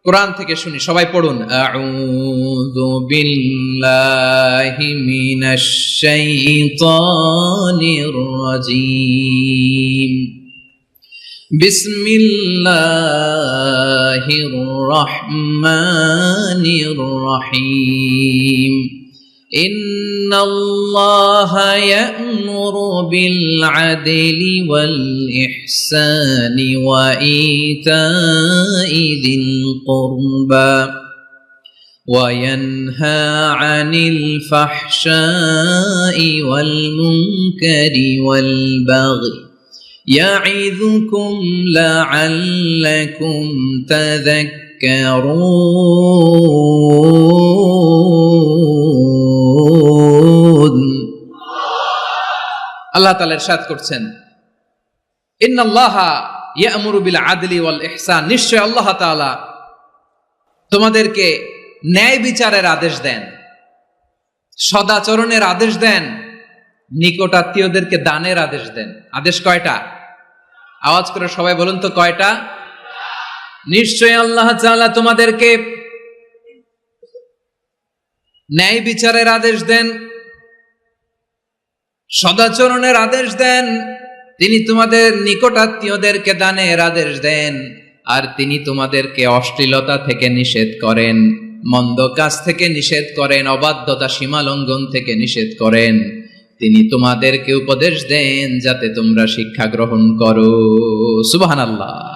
কোরআন থেকে শুনি, সবাই পড়ুন। আউযু বিল্লাহি মিনাশ শাইতানির রাজীম। বিসমিল্লাহির রহমানির রহিম। ইন্নাল্লাহা ইয়া'মুরু বিল আদলি ওয়াল ইহসানি ওয়া ইতাই যিল কুরবা ওয়া ইয়ানহা আনিল ফাহশাই ওয়াল মুনকারি ওয়াল বাগই ইয়া'iযুকুম লা'আল্লাকুম তাযাক্কারুন। আল্লাহ তাআলা ইরশাদ করছেন, ইন্নাল্লাহা ইয়া'মুরু বিল আদলি ওয়াল ইহসান, নিশ্চয় আল্লাহ তাআলা তোমাদেরকে ন্যায় বিচারের আদেশ দেন, সদাচরণের আদেশ দেন, নিকট আত্মীয়দেরকে দানের আদেশ দেন। আদেশ কয়টা? আওয়াজ করে সবাই বলুন তো, কয়টা? নিশ্চয় আল্লাহ তাআলা তোমাদেরকে ন্যায় বিচারের আদেশ দেন, সদাচরণের আদেশ দেন, তিনি তোমাদের নিকট আত্মীয়দেরকে দানের আদেশ দেন, আর তিনি তোমাদেরকে অশ্লীলতা থেকে নিষেধ করেন, মন্দ কাজ থেকে নিষেধ করেন, অবাধ্যতা সীমা লঙ্ঘন থেকে নিষেধ করেন। তিনি তোমাদেরকে উপদেশ দেন যাতে তোমরা শিক্ষা গ্রহণ করো। সুবহানাল্লাহ।